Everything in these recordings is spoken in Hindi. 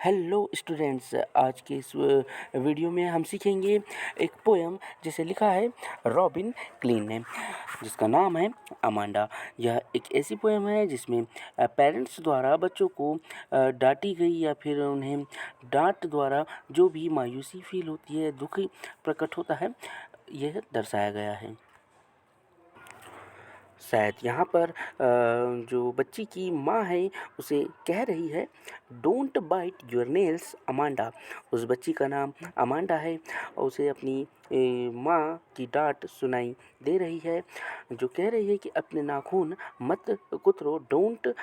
हेलो स्टूडेंट्स, आज के इस वीडियो में हम सीखेंगे एक पोएम जिसे लिखा है रॉबिन क्लीन ने, जिसका नाम है अमांडा। यह एक ऐसी पोएम है जिसमें पेरेंट्स द्वारा बच्चों को डांटी गई या फिर उन्हें डांट द्वारा जो भी मायूसी फील होती है, दुख प्रकट होता है, यह दर्शाया गया है। शायद यहाँ पर जो बच्ची की माँ है उसे कह रही है, don't bite your nails Amanda. उस बच्ची का नाम अमांडा है और उसे अपनी माँ की डांट सुनाई दे रही है, जो कह रही है कि अपने नाखून मत कुतरो, don't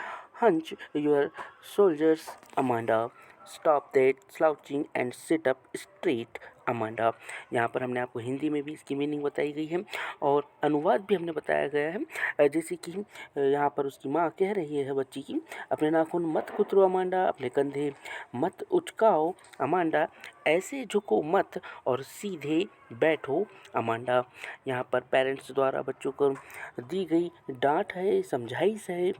hunch your soldiers Amanda, stop that slouching and sit up straight Amanda. यहाँ पर हमने आपको हिंदी में भी इसकी मीनिंग बताई गई है और अनुवाद भी हमने बताया गया है, जैसे कि यहाँ पर उसकी माँ कह रही है बच्ची की, अपने नाखून मत कुतरो अमांडा, अपने कंधे मत उचकाओ अमांडा, ऐसे झुको मत और सीधे बैठो अमांडा। यहाँ पर पेरेंट्स द्वारा बच्चों को दी गई डांट है, समझाइश है,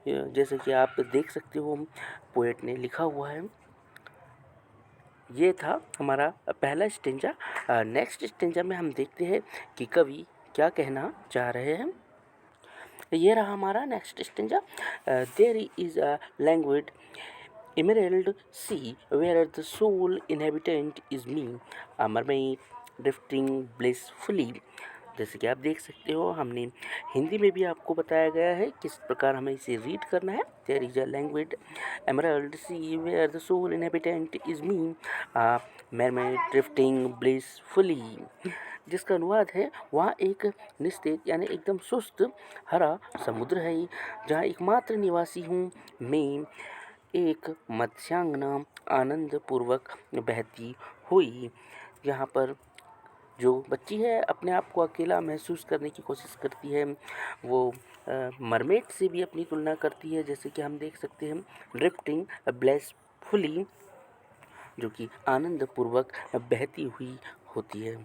जैसे कि आप देख सकते हो पोएट ने लिखा हुआ है। ये था हमारा पहला स्टेंजा। नेक्स्ट स्टेंजा में हम देखते हैं कि कवि क्या कहना चाह रहे हैं। ये रहा हमारा next stanza. There is a language emerald sea where the sole inhabitant is me, a mermaid drifting blissfully। जैसे कि आप देख सकते हो, हमने हिंदी में भी आपको बताया गया है किस प्रकार हमें इसे रीड करना है। There is a language emerald sea where the sole inhabitant is me, a mermaid drifting blissfully, जिसका अनुवाद है, वहाँ एक निस्तेज यानी एकदम सुस्त हरा समुद्र है जहाँ एकमात्र निवासी हूँ मैं, एक मत्स्यांगना आनंद पूर्वक बहती हुई। यहाँ पर जो बच्ची है अपने आप को अकेला महसूस करने की कोशिश करती है, वो मरमेड से भी अपनी तुलना करती है, जैसे कि हम देख सकते हैं ड्रिफ्टिंग ब्लेसफुली, जो कि आनंद पूर्वक बहती हुई होती है।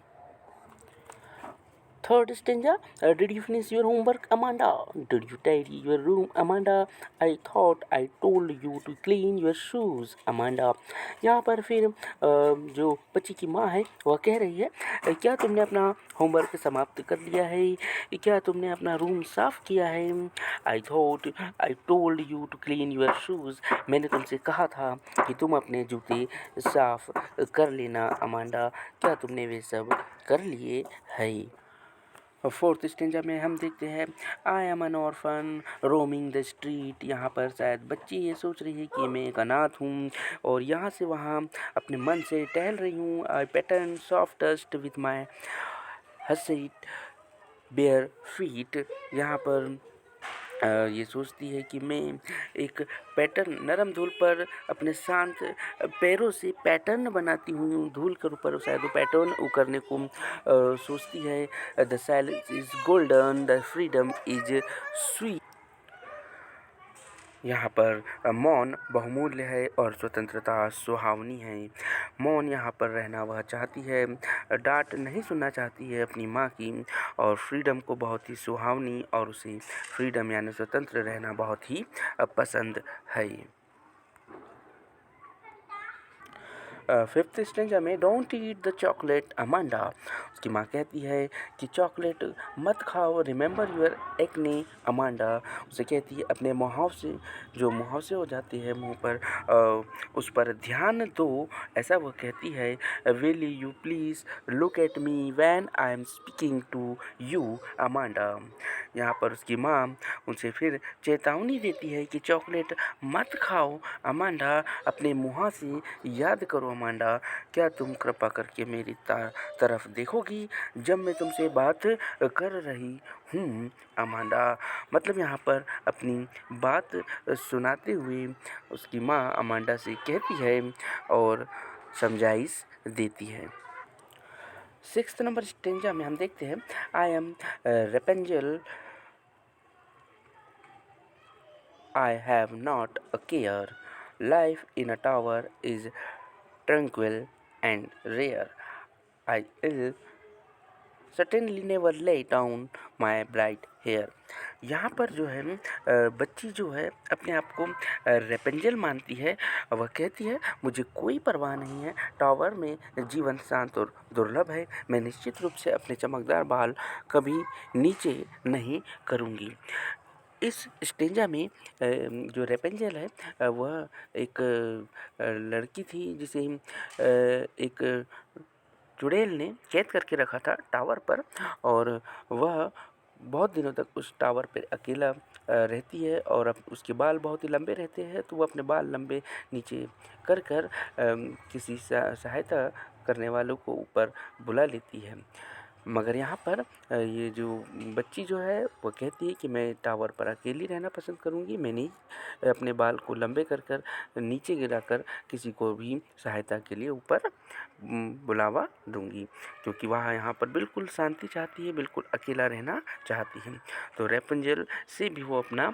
Third stanza, did you finish your homework, Amanda? Did you tidy your room, Amanda? I thought I told you to clean your shoes, Amanda। यहाँ पर फिर जो बच्ची की माँ है वह कह रही है, क्या तुमने अपना होमवर्क समाप्त कर लिया है? क्या तुमने अपना रूम साफ़ किया है? I thought I told you to clean your shoes। मैंने तुमसे कहा था कि तुम अपने जूते साफ़ कर लेना, अमांडा। क्या तुमने वे सब कर लिए है? फोर्थ स्टेंजा में हम देखते हैं, I M N orphan roaming the street. यहाँ पर शायद बच्ची ये सोच रही है कि मैं एक अनाथ हूँ और यहाँ से वहाँ अपने मन से टहल रही हूँ। I pattern soft dust with my हसीट बेयर फीट। यहाँ पर ये सोचती है कि मैं एक पैटर्न नरम धूल पर अपने शांत पैरों से पैटर्न बनाती हूँ, धूल के ऊपर शायद वो पैटर्न उकरने को सोचती है। The silence is golden, the freedom is sweet. यहाँ पर मौन बहुमूल्य है और स्वतंत्रता सुहावनी है। मौन यहाँ पर रहना वह चाहती है, डांट नहीं सुनना चाहती है अपनी माँ की, और फ्रीडम को बहुत ही सुहावनी और उसे फ्रीडम यानी स्वतंत्र रहना बहुत ही पसंद है। फिफ्थ स्टेंजा में, don't eat the chocolate Amanda. उसकी माँ कहती है कि चॉकलेट मत खाओ, रिमेंबर यूर एक्ने अमांडा। उसे कहती है अपने मुहावसे जो मुहावसे हो जाते हैं मुंह पर, उस पर ध्यान दो, ऐसा वो कहती है। Will you please look at me when I am speaking to you Amanda. यहाँ पर उसकी माँ उनसे फिर चेतावनी देती है कि चॉकलेट मत खाओ अमांडा, अपने मुँह से याद करो अमांडा, क्या तुम कृपा करके मेरी तरफ देखोगी जब मैं तुमसे बात कर रही हूँ अमांडा। मतलब यहाँ पर अपनी बात सुनाते हुए उसकी माँ अमांडा से कहती है और समझाइश देती है। सिक्स्थ नंबर स्टेंजा में हम देखते हैं, I am Rapunzel, I have not a care, life in a tower is tranquil and rare, I ill certainly never lay down my bright hair। यहाँ पर जो है बच्ची जो है अपने आप को रेपेंजल मानती है। वह कहती है मुझे कोई परवाह नहीं है, टावर में जीवन शांत और दुर्लभ है, मैं निश्चित रूप से अपने चमकदार बाल कभी नीचे नहीं करूँगी। इस स्टेंजा में जो रेपेंजल है वह एक लड़की थी जिसे एक चुड़ैल ने कैद करके रखा था टावर पर, और वह बहुत दिनों तक उस टावर पर अकेला रहती है और अब उसके बाल बहुत ही लंबे रहते हैं, तो वो अपने बाल लंबे नीचे कर कर किसी सहायता करने वालों को ऊपर बुला लेती है। मगर यहाँ पर ये जो बच्ची जो है वो कहती है कि मैं टावर पर अकेली रहना पसंद करूँगी, मैं नहीं अपने बाल को लंबे कर कर नीचे गिराकर किसी को भी सहायता के लिए ऊपर बुलावा दूँगी, क्योंकि वह यहाँ पर बिल्कुल शांति चाहती है, बिल्कुल अकेला रहना चाहती है। तो रेपुंजेल से भी वो अपना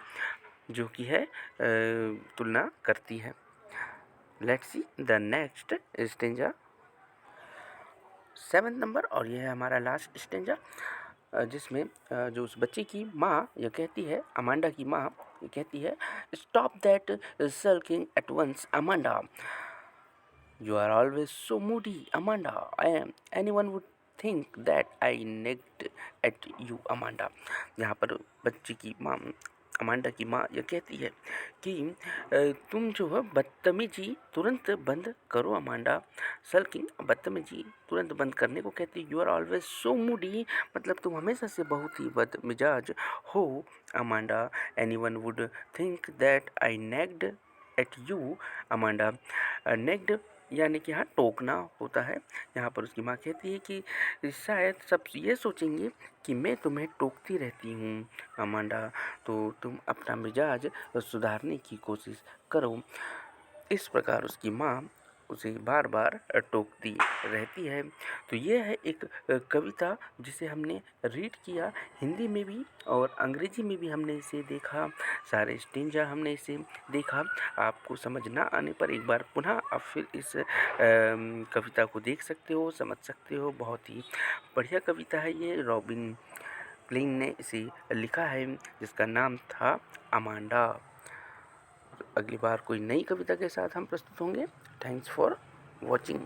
जो कि है तुलना करती है। Let's see the next stanza 7th number, और यह है हमारा लास्ट स्टेंजा जिसमें जो उस बच्ची की माँ यह कहती है, अमांडा की माँ ये कहती है, stop that sulking at once Amanda, you are always so moody Amanda, anyone would think that I nagged at you Amanda. यहाँ पर बच्ची की माँ अमांडा की माँ यह कहती है कि तुम जो है बदतमीजी तुरंत बंद करो अमांडा। सल्किंग बदतमीजी तुरंत बंद करने को कहती है। You are always so moody, मतलब तुम हमेशा से बहुत ही बदमिजाज हो Amanda. Anyone would think that I nagged at you Amanda. Nagged यानी कि यहाँ टोकना होता है। यहाँ पर उसकी माँ कहती है कि शायद सब ये सोचेंगे कि मैं तुम्हें टोकती रहती हूँ अमांडा, तो तुम अपना मिजाज सुधारने की कोशिश करो। इस प्रकार उसकी माँ उसे बार बार टोकती रहती है। तो ये है एक कविता जिसे हमने रीड किया, हिंदी में भी और अंग्रेजी में भी हमने इसे देखा, सारे स्टेंजा हमने इसे देखा। आपको समझ ना आने पर एक बार पुनः आप फिर इस कविता को देख सकते हो, समझ सकते हो। बहुत ही बढ़िया कविता है ये, रॉबिन क्लीन ने इसे लिखा है जिसका नाम था अमांडा। अगली बार कोई नई कविता के साथ हम प्रस्तुत होंगे। Thanks for watching.